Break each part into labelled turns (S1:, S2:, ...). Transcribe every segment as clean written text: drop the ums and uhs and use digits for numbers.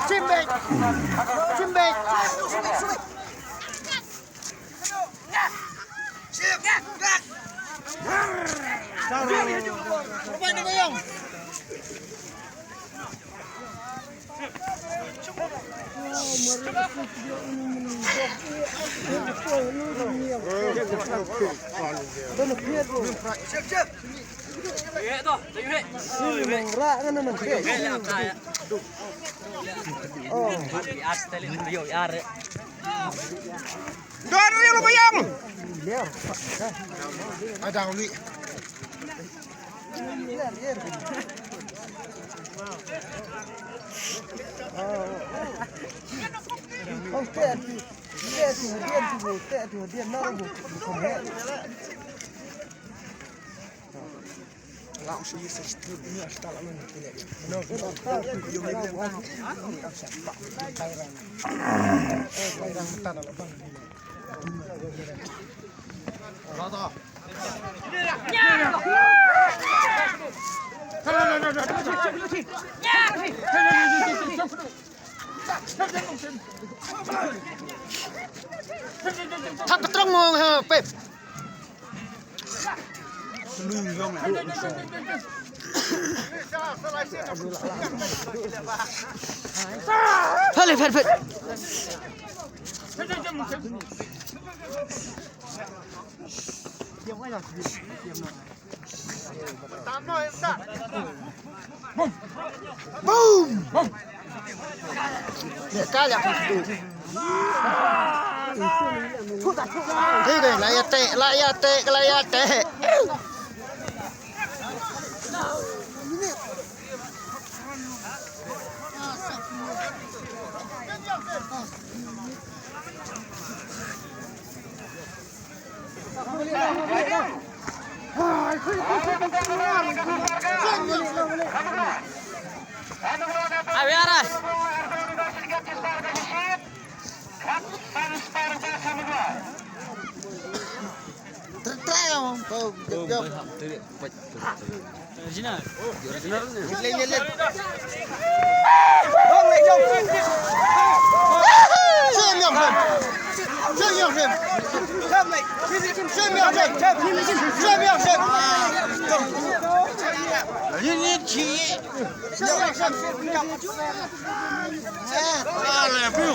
S1: Simbek. Simbek.
S2: Doan dia lu bayang. Ada uli.
S1: Không tệ thì điên thì bù tệ thì điên nó bù không hết.
S2: Lão sĩ sẽ tiếp nữa sẽ tạo lên cái này. Nó
S1: Cái đó ta thì dùng lên cái
S2: tay đang ta là bằng. Đó đó.
S1: thắt trong mông Pep. Phết. Boom. Để cá lẹ đủ. Thế này lại tệ.
S3: Ai biar
S1: Treo không?
S3: Original.
S1: Lên.
S2: Đông lại đông.
S1: Chơi miệng thêm.
S2: Thơm lại.
S1: Chơi miệng thêm. Nhìn chỉ. Là phiêu.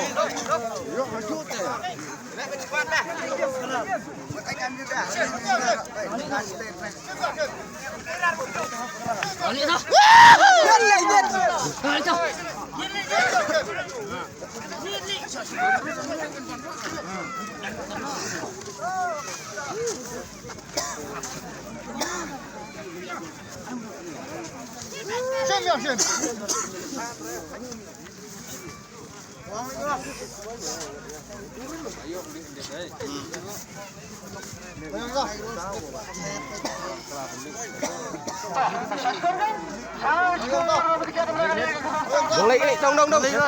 S2: Đông lại đi, đông.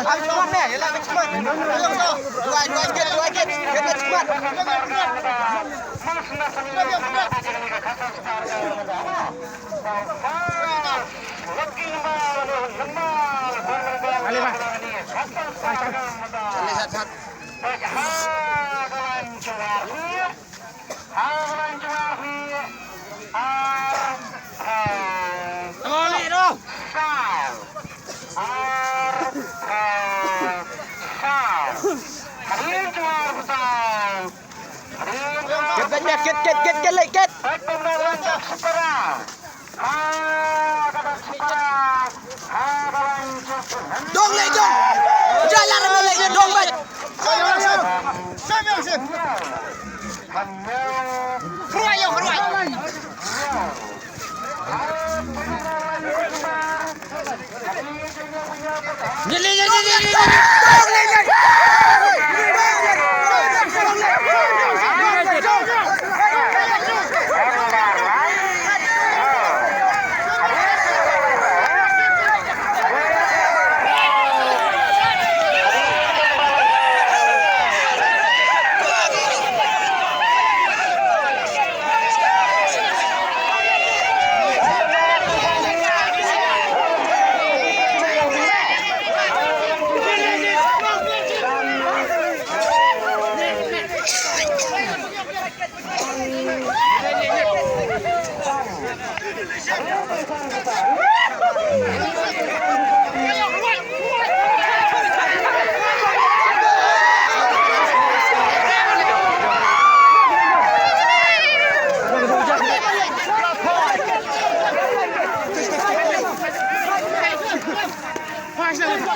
S2: Ăn con nè, lại cái mặt. Đuổi kia. Hết cái mặt. Alih mah. Alih sat.
S3: Oli đâu?
S2: Kết đánh nè, kết lại kết. Đông lại đông. Ra lại đông vậy. Khruai.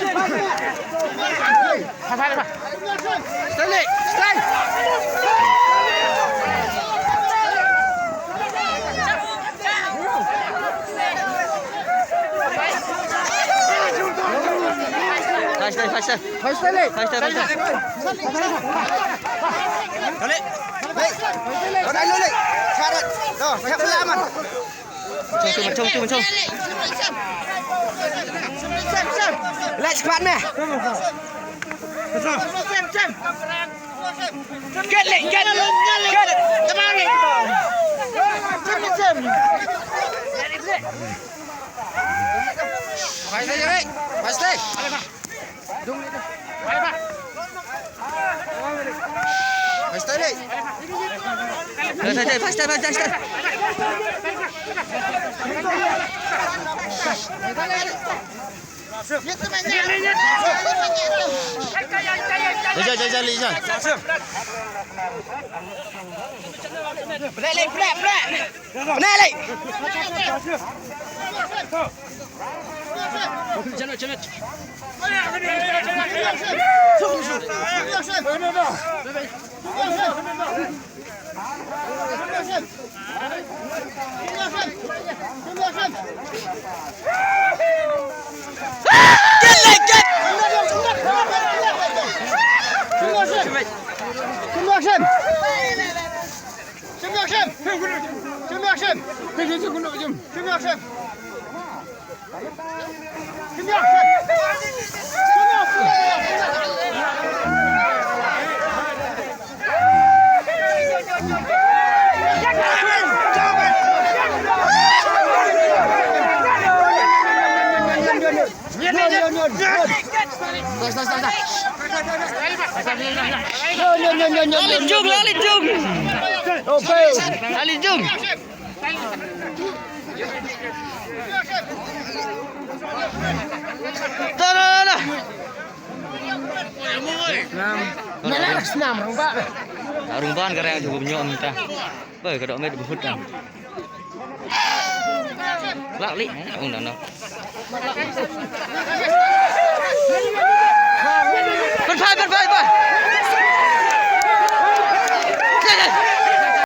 S2: Stay. Fast stay. Balik. Kau dah lulus. Syarat. Dah, siap pula aman. Macam. Let's squat meh. Get it. Come on. Fast stay. Alin jung. Dah. Senam rumba. Rumban karang cukup nyon ta. Bởi cái độ mệt hút ra. Lắc lị, ông đó.